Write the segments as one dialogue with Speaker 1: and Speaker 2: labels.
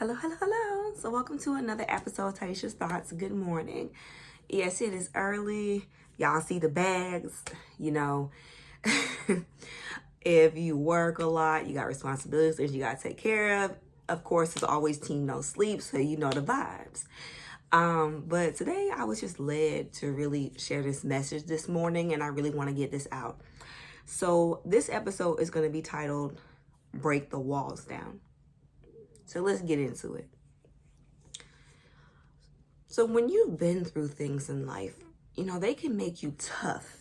Speaker 1: Hello, hello, hello. So welcome to another episode of Taisha's Thoughts. Good morning. Yes, it is early. Y'all see the bags, if you work a lot, you got responsibilities that you got to take care of. Of course, it's always team no sleep, so you know the vibes. But today I was just led to really share this message this morning, and I really want to get this out. So this episode is going to be titled Break the Walls Down. So let's get into it. So when you've been through things in life, they can make you tough,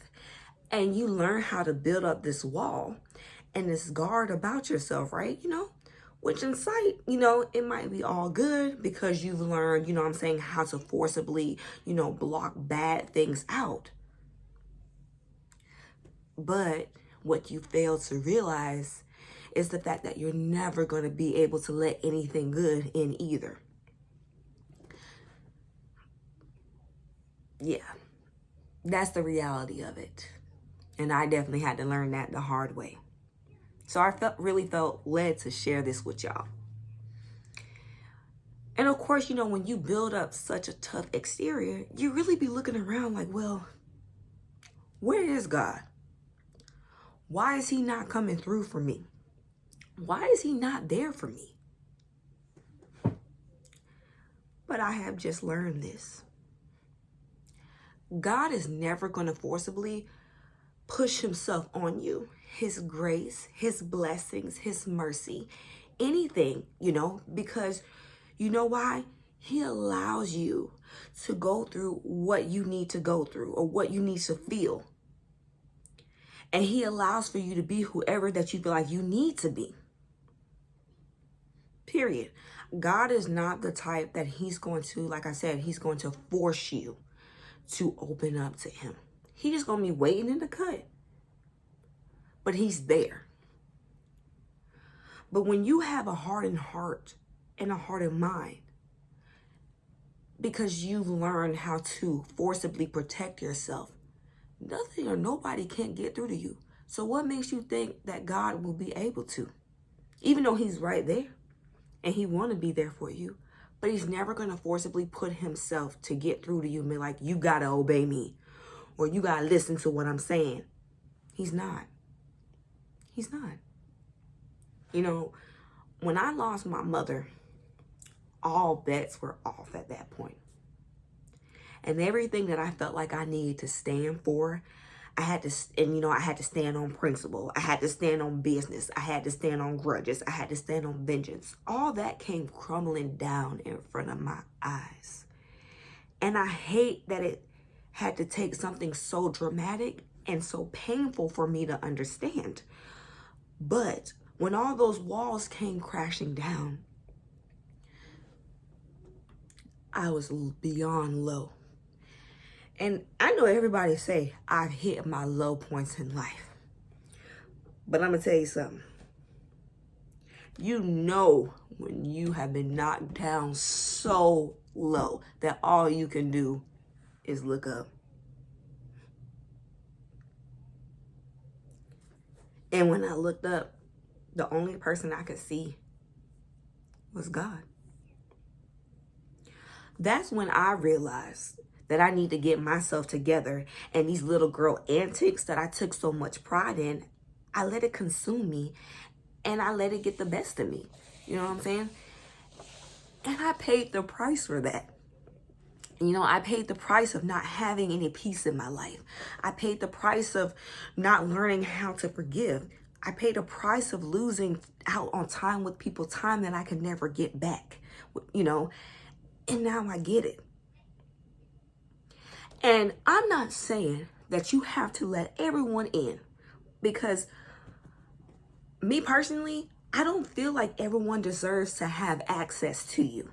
Speaker 1: and you learn how to build up this wall and this guard about yourself, right? Which in sight, it might be all good because you've learned, how to forcibly, block bad things out. But what you fail to realize is the fact that you're never going to be able to let anything good in either. Yeah, that's the reality of it. And I definitely had to learn that the hard way. So I really felt led to share this with y'all. And of course, when you build up such a tough exterior, you really be looking around like, well, where is God? Why is he not coming through for me? Why is he not there for me? But I have just learned this. God is never going to forcibly push himself on you. His grace, his blessings, his mercy, anything, because you know why? He allows you to go through what you need to go through or what you need to feel. And he allows for you to be whoever that you feel like you need to be. Period. God is not the type that he's going to, like I said, he's going to force you to open up to him. He's just going to be waiting in the cut. But he's there. But when you have a hardened heart and a hardened mind, because you've learned how to forcibly protect yourself, nothing or nobody can't get through to you. So what makes you think that God will be able to? Even though he's right there and he want to be there for you, but he's never going to forcibly put himself to get through to you and be like, you got to obey me or you got to listen to what I'm saying. He's not. He's not. When I lost my mother, all bets were off at that point. And everything that I felt like I needed to stand for, I had to stand on principle. I had to stand on business. I had to stand on grudges. I had to stand on vengeance. All that came crumbling down in front of my eyes. And I hate that it had to take something so dramatic and so painful for me to understand. But when all those walls came crashing down, I was beyond low. And I know everybody say I've hit my low points in life. But I'm going to tell you something. When you have been knocked down so low that all you can do is look up. And when I looked up, the only person I could see was God. That's when I realized that I need to get myself together, and these little girl antics that I took so much pride in, I let it consume me and I let it get the best of me. You know what I'm saying? And I paid the price for that. I paid the price of not having any peace in my life. I paid the price of not learning how to forgive. I paid the price of losing out on time with people, time that I could never get back, and now I get it. And I'm not saying that you have to let everyone in, because me personally, I don't feel like everyone deserves to have access to you,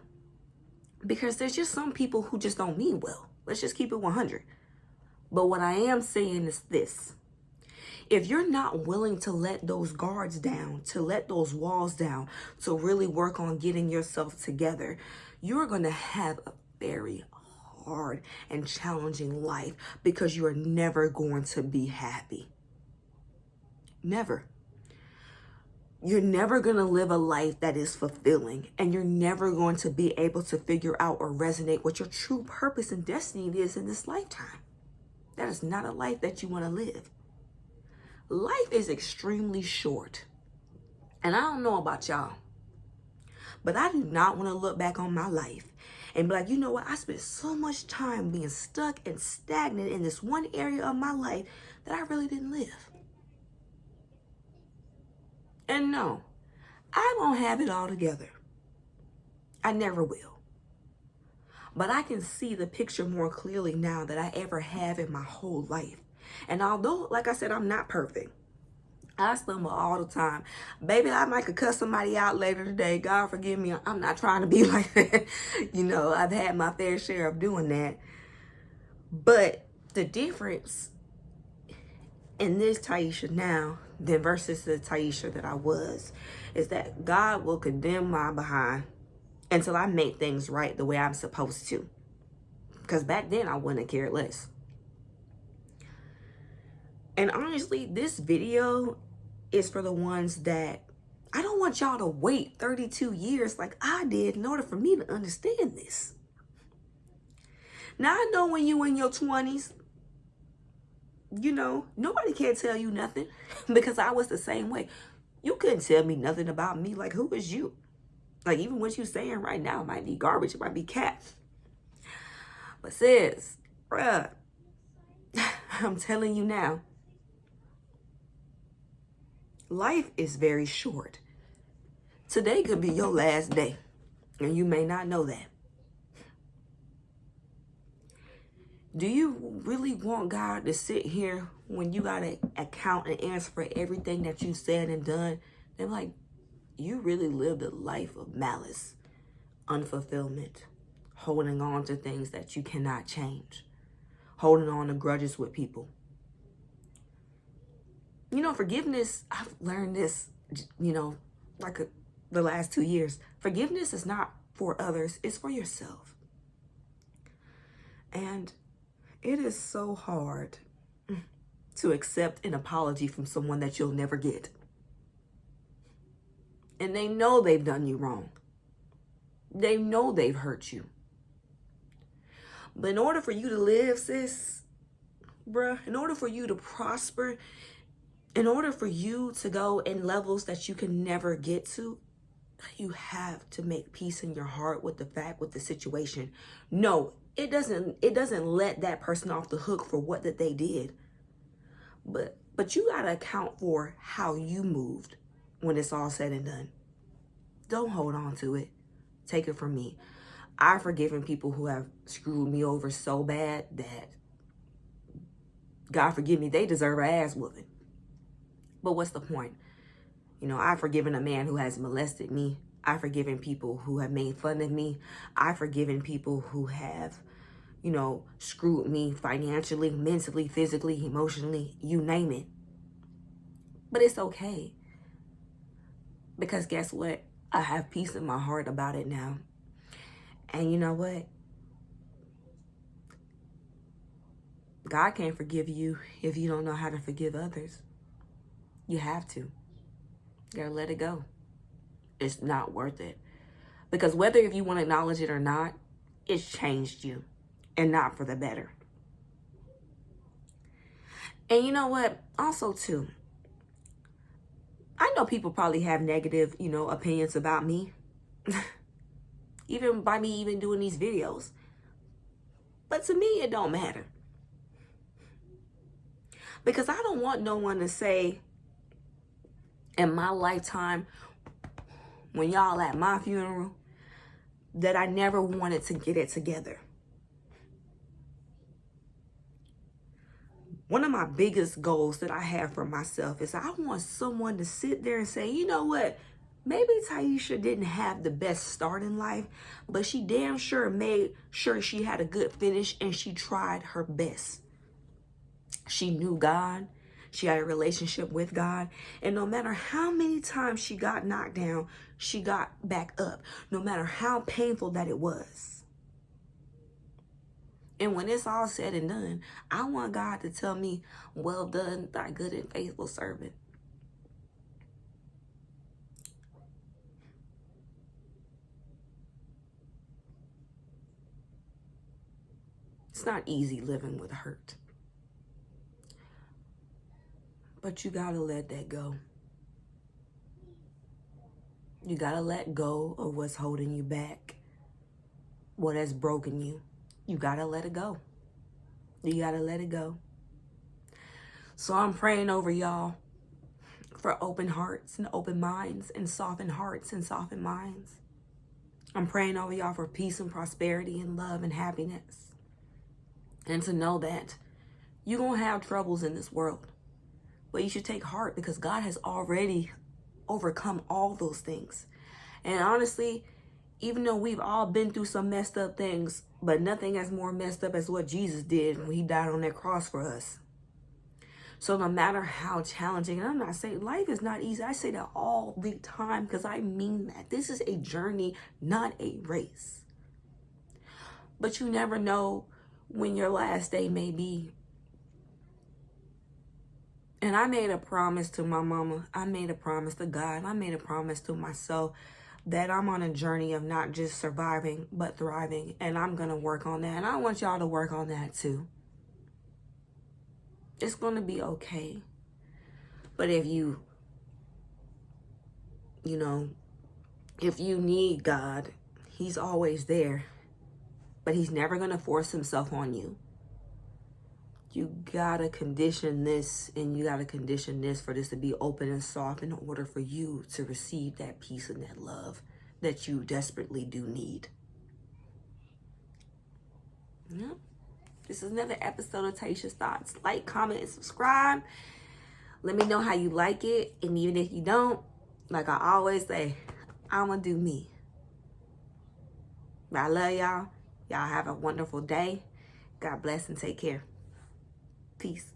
Speaker 1: because there's just some people who just don't mean well. Let's just keep it 100. But what I am saying is this. If you're not willing to let those guards down, to let those walls down, to really work on getting yourself together, you're going to have a very hard and challenging life, because you are never going to be happy. Never. you're never going to live a life that is fulfilling, and you're never going to be able to figure out or resonate what your true purpose and destiny is in this lifetime. That is not a life that you want to live. Life is extremely short. And I don't know about y'all, but I do not want to look back on my life and be like, you know what? I spent so much time being stuck and stagnant in this one area of my life that I really didn't live. And no, I won't have it all together. I never will. But I can see the picture more clearly now than I ever have in my whole life. And although, like I said, I'm not perfect, I stumble all the time. Baby, I might could cuss somebody out later today. God forgive me. I'm not trying to be like that. You know, I've had my fair share of doing that. But the difference in this Taisha now than versus the Taisha that I was is that God will condemn my behind until I make things right the way I'm supposed to. Because back then I wouldn't have cared less. And honestly, this video is for the ones that I don't want y'all to wait 32 years like I did in order for me to understand this. Now, I know when you in your 20s, you know, nobody can tell you nothing because I was the same way. You couldn't tell me nothing about me. Like, who is you? Like, even what you saying right now might be garbage. It might be cat. But sis, bruh, I'm telling you now, life is very short. Today could be your last day, and you may not know that. Do you really want God to sit here when you got to account and answer for everything that you said and done? They're like, you really lived a life of malice, unfulfillment, holding on to things that you cannot change, holding on to grudges with people. You know, forgiveness, I've learned this, you know, the last 2 years. Forgiveness is not for others, it's for yourself. And it is so hard to accept an apology from someone that you'll never get. And they know they've done you wrong. They know they've hurt you. But in order for you to live, sis, bruh, in order for you to prosper, in order for you to go in levels that you can never get to, you have to make peace in your heart with the fact, with the situation. No, it doesn't let that person off the hook for what that they did. But you got to account for how you moved when it's all said and done. Don't hold on to it. Take it from me. I've forgiven people who have screwed me over so bad that, God forgive me, they deserve an ass whooping. But what's the point? You know, I've forgiven a man who has molested me. I've forgiven people who have made fun of me. I've forgiven people who have, you know, screwed me financially, mentally, physically, emotionally, you name it. But it's okay. Because guess what? I have peace in my heart about it now. And you know what? God can't forgive you if you don't know how to forgive others. You have to. You gotta let it go. It's not worth it. Because whether if you want to acknowledge it or not, it's changed you. And not for the better. And you know what? Also too, I know people probably have negative, you know, opinions about me. Even by me even doing these videos. But to me, it don't matter. Because I don't want no one to say in my lifetime, when y'all at my funeral, that I never wanted to get it together. One of my biggest goals that I have for myself is I want someone to sit there and say, you know what? Maybe Taisha didn't have the best start in life, but she damn sure made sure she had a good finish and she tried her best. She knew God. She had a relationship with God. And no matter how many times she got knocked down, she got back up. No matter how painful that it was. And when it's all said and done, I want God to tell me, well done, thy good and faithful servant. It's not easy living with hurt. But you gotta let that go. You gotta let go of what's holding you back, what has broken you. You gotta let it go. You gotta let it go. So I'm praying over y'all for open hearts and open minds and softened hearts and softened minds. I'm praying over y'all for peace and prosperity and love and happiness. And to know that you're going to have troubles in this world. But you should take heart because God has already overcome all those things. And honestly, even though we've all been through some messed up things, but nothing as more messed up as what Jesus did when he died on that cross for us. So no matter how challenging, and I'm not saying life is not easy. I say that all the time because I mean that. This is a journey, not a race. But you never know when your last day may be. And I made a promise to my mama. I made a promise to God. I made a promise to myself that I'm on a journey of not just surviving, but thriving. And I'm going to work on that. And I want y'all to work on that too. It's going to be okay. But if you need God, he's always there. But he's never going to force himself on you. You got to condition this and you got to condition this for this to be open and soft in order for you to receive that peace and that love that you desperately do need. Yep. This is another episode of Tayshia's Thoughts. Like, comment, and subscribe. Let me know how you like it. And even if you don't, like I always say, I'm going to do me. But I love y'all. Y'all have a wonderful day. God bless and take care. Peace.